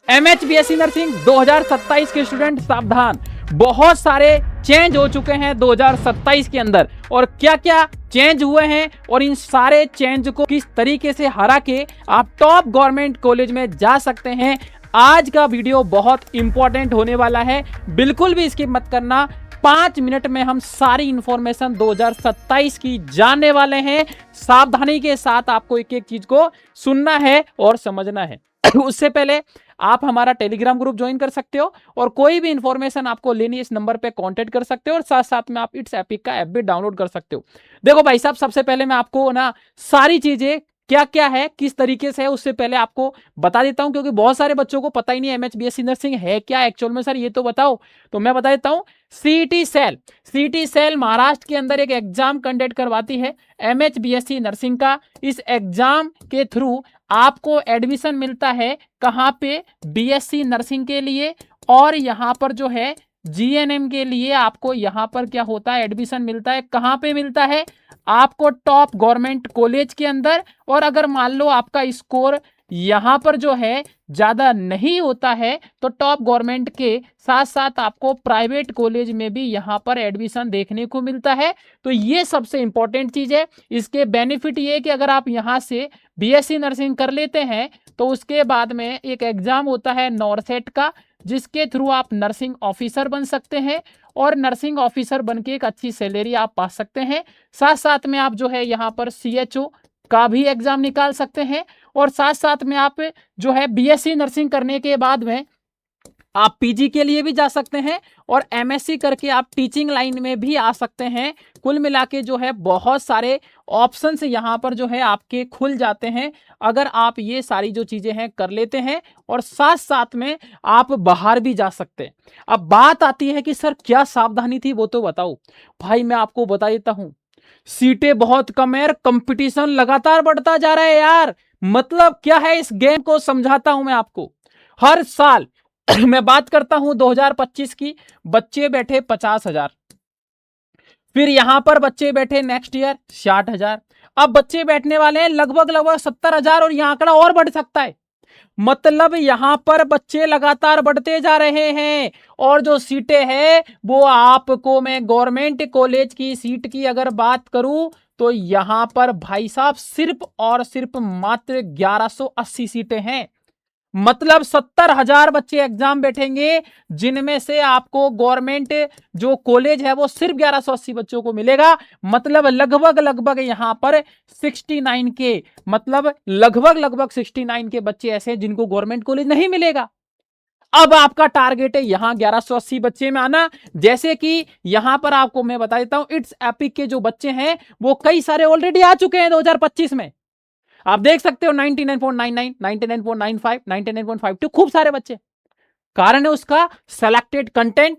MHBSc nursing 2027 के student सावधान, बहुत सारे चेंज हो चुके हैं 2027 के अंदर और क्या क्या चेंज हुए हैं और इन सारे चेंज को किस तरीके से हरा के आप टॉप गवर्नमेंट कॉलेज में जा सकते हैं। आज का वीडियो बहुत इंपॉर्टेंट होने वाला है, बिल्कुल भी स्किप मत करना। 5 मिनट में हम सारी इंफॉर्मेशन 2027 की जानने वाले हैं। सावधानी के साथ आपको एक एक चीज को सुनना है और समझना है। उससे पहले आप हमारा टेलीग्राम ग्रुप ज्वाइन कर सकते हो और कोई भी इंफॉर्मेशन आपको लेनी है इस नंबर पे कांटेक्ट कर सकते हो और साथ साथ में आप इट्स एपिक का ऐप भी डाउनलोड कर सकते हो। देखो भाई साहब, सबसे पहले मैं आपको ना सारी चीजें क्या क्या है किस तरीके से है उससे पहले आपको बता देता हूं, क्योंकि बहुत सारे बच्चों को पता ही नहीं MHBSc नर्सिंग है क्या एक्चुअल में। सर ये तो बताओ, तो मैं बता देता हूं। सीटी सेल महाराष्ट्र के अंदर एक एग्जाम कंडक्ट करवाती है MHBSc नर्सिंग का। इस एग्जाम के थ्रू आपको एडमिशन मिलता है कहां पे, BSc नर्सिंग के लिए, और यहां पर जो है GNM के लिए आपको यहां पर क्या होता है, एडमिशन मिलता है। कहां पे मिलता है आपको, टॉप गवर्नमेंट कॉलेज के अंदर। और अगर मान लो आपका स्कोर यहां पर जो है ज्यादा नहीं होता है तो टॉप गवर्नमेंट के साथ साथ आपको प्राइवेट कॉलेज में भी यहां पर एडमिशन देखने को मिलता है। तो ये सबसे इंपॉर्टेंट चीज है। इसके बेनिफिट ये कि अगर आप यहां से BSc नर्सिंग कर लेते हैं तो उसके बाद में एक एग्जाम होता है नॉरसेट का, जिसके थ्रू आप नर्सिंग ऑफिसर बन सकते हैं और नर्सिंग ऑफिसर बन के एक अच्छी सैलरी आप पा सकते हैं। साथ साथ में आप जो है यहाँ पर CHO का भी एग्जाम निकाल सकते हैं और साथ साथ में आप जो है BSc नर्सिंग करने के बाद में आप PG के लिए भी जा सकते हैं और MSc करके आप टीचिंग लाइन में भी आ सकते हैं। कुल मिला के जो है बहुत सारे ऑप्शंस यहाँ पर जो है आपके खुल जाते हैं अगर आप ये सारी जो चीजें हैं कर लेते हैं और साथ साथ में आप बाहर भी जा सकते हैं। अब बात आती है कि सर क्या सावधानी थी वो तो बताओ। भाई मैं आपको बता देता हूं, सीटें बहुत कम है, कंपटीशन लगातार बढ़ता जा रहा है यार। मतलब क्या है, इस गेम को समझाता हूं मैं आपको। हर साल मैं बात करता हूं 2025 की, बच्चे बैठे 50,000, फिर यहां पर बच्चे बैठे नेक्स्ट ईयर 60,000, अब बच्चे बैठने वाले हैं लगभग 70,000 और यह आंकड़ा और बढ़ सकता है। मतलब यहां पर बच्चे लगातार बढ़ते जा रहे हैं और जो सीटें हैं वो आपको, मैं गवर्नमेंट कॉलेज की सीट की अगर बात करूं तो यहां पर भाई साहब सिर्फ और सिर्फ मात्र 1180 सीटें हैं। मतलब 70,000 बच्चे एग्जाम बैठेंगे जिनमें से आपको गवर्नमेंट जो कॉलेज है वो सिर्फ 1180 बच्चों को मिलेगा। मतलब लगभग यहां पर 69 के, मतलब लगभग 69 के बच्चे ऐसे हैं जिनको गवर्नमेंट कॉलेज नहीं मिलेगा। अब आपका टारगेट है यहां 1180 बच्चे में आना। जैसे कि यहां पर आपको मैं बता देता हूं, इट्स एपिक के जो बच्चे हैं वो कई सारे ऑलरेडी आ चुके हैं 2025 में। आप देख सकते हो 99.99, 99.95, 99.52, खूब सारे बच्चे। कारण है उसका सेलेक्टेड कंटेंट,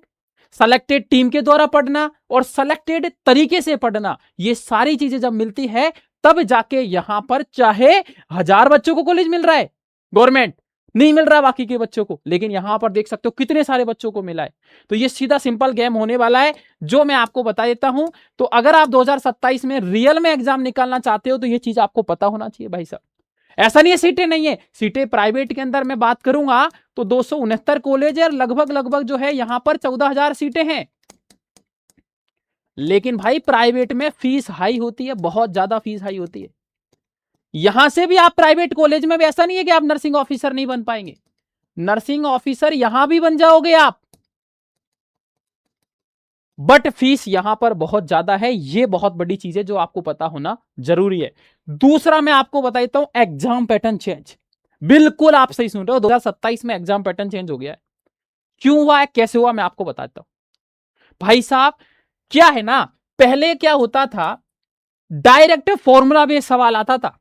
सेलेक्टेड टीम के द्वारा पढ़ना और सेलेक्टेड तरीके से पढ़ना। ये सारी चीजें जब मिलती है तब जाके यहां पर चाहे 1000 बच्चों को कॉलेज मिल रहा है, गवर्नमेंट नहीं मिल रहा बाकी के बच्चों को, लेकिन यहां पर देख सकते हो कितने सारे बच्चों को मिला है। तो ये सीधा सिंपल गेम होने वाला है जो मैं आपको बता देता हूं। तो अगर आप 2027 में रियल में एग्जाम निकालना चाहते हो तो ये चीज आपको पता होना चाहिए भाई साहब। ऐसा नहीं है सीटें नहीं है, सीटें प्राइवेट के अंदर मैं बात करूंगा तो 269 कॉलेज है, लगभग जो है यहां पर 14,000 सीटें हैं। लेकिन भाई प्राइवेट में फीस हाई होती है, बहुत ज्यादा फीस हाई होती है। यहां से भी आप प्राइवेट कॉलेज में भी ऐसा नहीं है कि आप नर्सिंग ऑफिसर नहीं बन पाएंगे, नर्सिंग ऑफिसर यहां भी बन जाओगे आप, बट फीस यहां पर बहुत ज्यादा है। ये बहुत बड़ी चीज है जो आपको पता होना जरूरी है। दूसरा मैं आपको बता देता हूं, एग्जाम पैटर्न चेंज। बिल्कुल आप सही सुन रहे हो, 2027 में एग्जाम पैटर्न चेंज हो गया है। क्यों हुआ है, कैसे हुआ, मैं आपको बताता हूं। भाई साहब क्या है ना, पहले क्या होता था, डायरेक्ट फॉर्मूला बेस्ड सवाल आता था,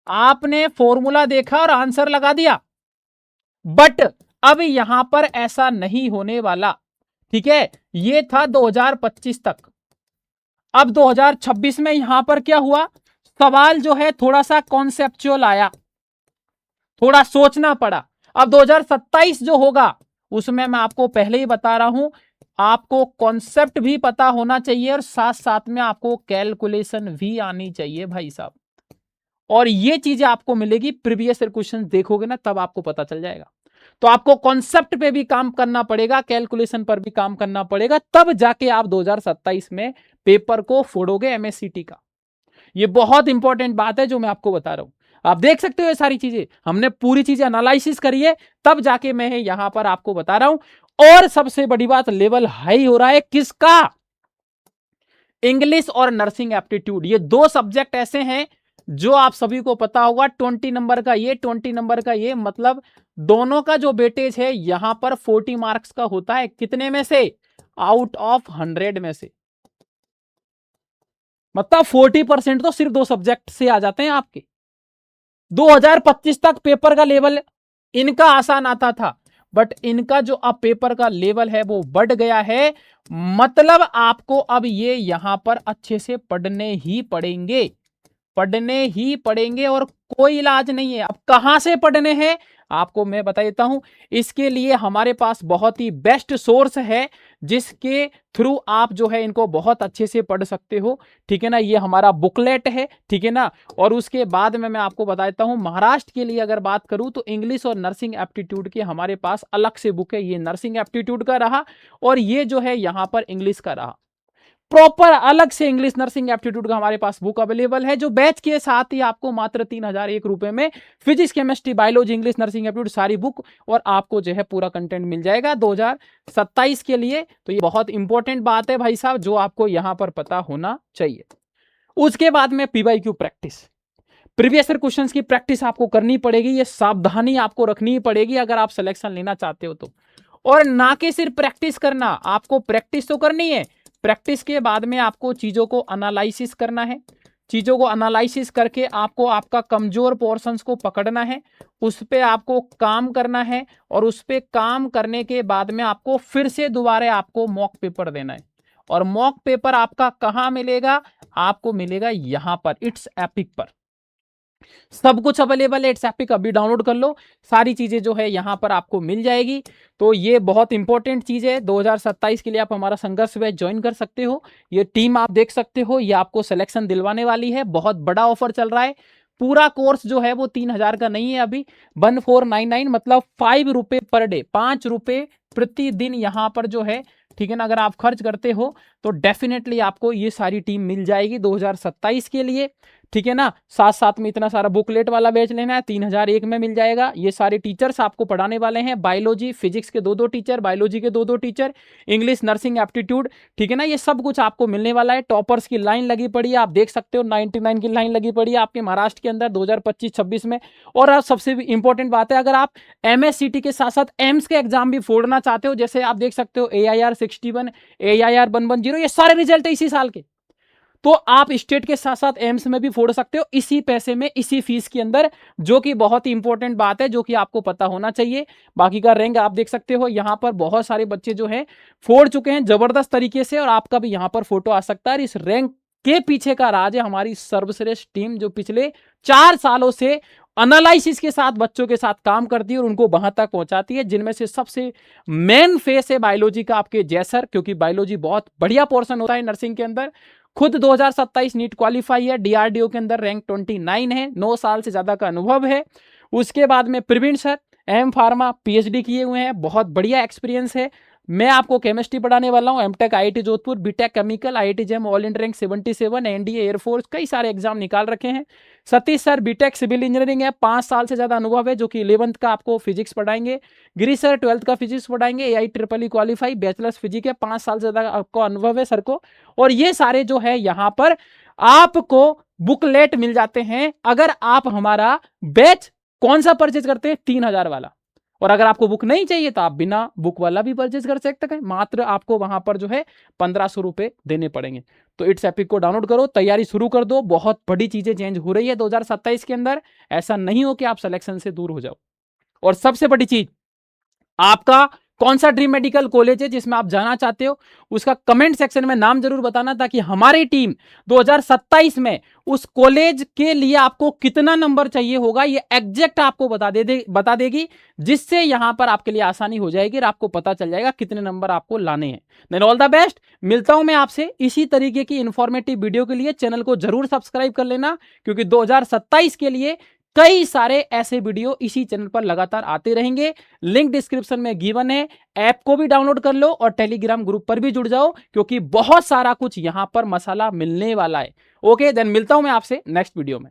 आपने फॉर्मूला देखा और आंसर लगा दिया। बट अब यहां पर ऐसा नहीं होने वाला, ठीक है। ये था 2025 तक। अब 2026 में यहां पर क्या हुआ, सवाल जो है थोड़ा सा कॉन्सेप्चुअल आया, थोड़ा सोचना पड़ा। अब 2027 जो होगा उसमें मैं आपको पहले ही बता रहा हूं, आपको कॉन्सेप्ट भी पता होना चाहिए और साथ साथ में आपको कैलकुलेशन भी आनी चाहिए भाई साहब। और ये चीजें आपको मिलेगी, प्रीवियस ईयर क्वेश्चन देखोगे ना तब आपको पता चल जाएगा। तो आपको कॉन्सेप्ट पे भी काम करना पड़ेगा, कैलकुलेशन पर भी काम करना पड़ेगा, तब जाके आप 2027 में पेपर को फोड़ोगे एमएससीटी का। ये बहुत इंपॉर्टेंट बात है जो मैं आपको बता रहा हूं। आप देख सकते हो ये सारी चीजें, हमने पूरी चीजें एनालिसिस करी है, तब जाके मैं यहां पर आपको बता रहा हूं। और सबसे बड़ी बात, लेवल हाई हो रहा है किसका? इंग्लिश और नर्सिंग एप्टीट्यूड। ये दो सब्जेक्ट ऐसे हैं जो आप सभी को पता होगा, 20 नंबर का ये, 20 नंबर का ये, मतलब दोनों का जो वेटेज है यहां पर 40 मार्क्स का होता है। कितने में से? आउट ऑफ 100 में से। मतलब 40% तो सिर्फ दो सब्जेक्ट से आ जाते हैं आपके। 2025 तक पेपर का लेवल इनका आसान आता था, बट इनका जो अब पेपर का लेवल है वो बढ़ गया है। मतलब आपको अब ये यहां पर अच्छे से पढ़ने ही पड़ेंगे, पढ़ने ही पड़ेंगे और कोई इलाज नहीं है। अब कहां से पढ़ने हैं आपको मैं बता देता हूं। इसके लिए हमारे पास बहुत ही बेस्ट सोर्स है जिसके थ्रू आप जो है इनको बहुत अच्छे से पढ़ सकते हो, ठीक है ना। ये हमारा बुकलेट है, ठीक है ना। और उसके बाद में मैं आपको बता देता हूं, महाराष्ट्र के लिए अगर बात करूं तो इंग्लिश और नर्सिंग एप्टीट्यूड के हमारे पास अलग से बुक है। ये नर्सिंग एप्टीट्यूड का रहा और ये जो है यहां पर इंग्लिश का रहा। प्रॉपर अलग से इंग्लिश नर्सिंग एप्टीट्यूड का हमारे पास बुक अवेलेबल है, जो बैच के साथ ही आपको मात्र 3001 रुपए में physics, chemistry, biology, English, nursing aptitude सारी बुक और आपको जो है पूरा कंटेंट मिल जाएगा 2027 के लिए। तो ये बहुत इंपॉर्टेंट बात है भाई साहब, जो आपको यहां पर पता होना चाहिए। उसके बाद में PYQ practice, previous year questions की प्रैक्टिस आपको करनी पड़ेगी। ये सावधानी आपको रखनी पड़ेगी अगर आप सिलेक्शन लेना चाहते हो तो। और ना कि सिर्फ प्रैक्टिस करना, आपको प्रैक्टिस तो करनी है, प्रैक्टिस के बाद में आपको चीजों को एनालिसिस करना है। चीजों को एनालिसिस करके आपको आपका कमजोर पोर्शंस को पकड़ना है, उस पे आपको काम करना है और उस पे काम करने के बाद में आपको फिर से दोबारा आपको मॉक पेपर देना है। और मॉक पेपर आपका कहां मिलेगा? आपको मिलेगा यहां पर इट्स एपिक पर। सब कुछ अवेलेबल है इट्स एपिक, अभी डाउनलोड कर लो, सारी चीजें जो है यहां पर आपको मिल जाएगी। तो ये बहुत इंपॉर्टेंट चीज है। 2027 के लिए आप हमारा संघर्ष बैच ज्वाइन कर सकते हो। ये टीम आप देख सकते हो, ये आपको सिलेक्शन दिलवाने वाली है। बहुत बड़ा ऑफर चल रहा है। पूरा कोर्स जो है वो 3000 का नहीं है, अभी 1499, मतलब 5 रुपए पर डे, 5 रुपए प्रतिदिन यहां पर जो है, ठीक है ना। अगर आप खर्च करते हो तो डेफिनेटली आपको ये सारी टीम मिल जाएगी 2027 के लिए, ठीक है ना। साथ साथ में इतना सारा बुकलेट वाला बैच लेना है, 3001 में मिल जाएगा। ये सारे टीचर्स आपको पढ़ाने वाले हैं, बायोलॉजी फिजिक्स के 2-2 टीचर, बायोलॉजी के 2-2 टीचर, इंग्लिश, नर्सिंग एप्टीट्यूड, ठीक है ना। ये सब कुछ आपको मिलने वाला है। टॉपर्स की लाइन लगी पड़ी है, आप देख सकते हो 99 की लाइन लगी पड़ी है आपके महाराष्ट्र के अंदर 2025-26 में। और आप सबसे इंपॉर्टेंट बात है, अगर आप एमएससीटी के साथ साथ एम्स के एग्जाम भी फोड़ना चाहते हो, जैसे आप देख सकते हो AIR 61, AIR 110, ये सारे रिजल्ट है इसी साल के, तो आप स्टेट के साथ साथ एम्स में भी फोड़ सकते हो इसी पैसे में, इसी फीस के अंदर, जो कि बहुत ही इंपॉर्टेंट बात है, जो कि आपको पता होना चाहिए। बाकी का रैंक आप देख सकते हो, यहां पर बहुत सारे बच्चे जो हैं फोड़ चुके हैं जबरदस्त तरीके से, और आपका भी यहां पर फोटो आ सकता है। इस रैंक के पीछे का राज है हमारी सर्वश्रेष्ठ टीम, जो पिछले 4 सालों से एनालिसिस के साथ बच्चों के साथ काम करती है और उनको वहां तक पहुंचाती है। जिनमें से सबसे मेन फेस है बायोलॉजी का आपके जैसर, क्योंकि बायोलॉजी बहुत बढ़िया पोर्शन होता है नर्सिंग के अंदर। खुद 2027 नीट क्वालिफाई है, DRDO के अंदर रैंक 29 है, 9 साल से ज्यादा का अनुभव है। उसके बाद में Praveen sir M pharma PhD किए हुए हैं, बहुत बढ़िया एक्सपीरियंस है। मैं आपको केमिस्ट्री पढ़ाने वाला हूं, M Tech IIT Jodhpur, B Tech chemical IIT जेम, all India rank 77, NDA air force, कई सारे एग्जाम निकाल रखे हैं। Satish sir B Tech civil engineering है, 5 साल से ज्यादा अनुभव है, जो कि 11th का आपको फिजिक्स पढ़ाएंगे। गिरीश सर 12th का फिजिक्स पढ़ाएंगे, AIEEE क्वालिफाई, बैचलर्स फिजिक्स है, 5 साल से ज्यादा आपको अनुभव है सर को। और ये सारे जो है यहाँ पर आपको बुकलेट मिल जाते हैं अगर आप हमारा बैच कौन सा परचेज करते हैं, 3000 वाला। और अगर आपको बुक नहीं चाहिए तो आप बिना बुक वाला भी परचेज कर सकते हैं, मात्र आपको वहां पर जो है 1500 रुपए देने पड़ेंगे। तो इट्स एपिक को डाउनलोड करो, तैयारी शुरू कर दो। बहुत बड़ी चीजें चेंज हो रही है 2027 के अंदर, ऐसा नहीं हो कि आप सिलेक्शन से दूर हो जाओ। और सबसे बड़ी चीज, आपका कौन सा ड्रीम मेडिकल कॉलेज है जिसमें आप जाना चाहते हो, उसका कमेंट सेक्शन में नाम जरूर बताना, ताकि हमारी टीम 2027 में उस कॉलेज के लिए आपको कितना नंबर चाहिए होगा ये एग्जैक्ट आपको बता देगी, जिससे यहां पर आपके लिए आसानी हो जाएगी और आपको पता चल जाएगा कितने नंबर आपको लाने हैं। देन ऑल द बेस्ट, मिलता हूं मैं आपसे इसी तरीके की इंफॉर्मेटिव वीडियो के लिए। चैनल को जरूर सब्सक्राइब कर लेना, क्योंकि 2027 के लिए कई सारे ऐसे वीडियो इसी चैनल पर लगातार आते रहेंगे। लिंक डिस्क्रिप्शन में गिवन है, ऐप को भी डाउनलोड कर लो और टेलीग्राम ग्रुप पर भी जुड़ जाओ, क्योंकि बहुत सारा कुछ यहां पर मसाला मिलने वाला है। ओके, देन मिलता हूं मैं आपसे नेक्स्ट वीडियो में।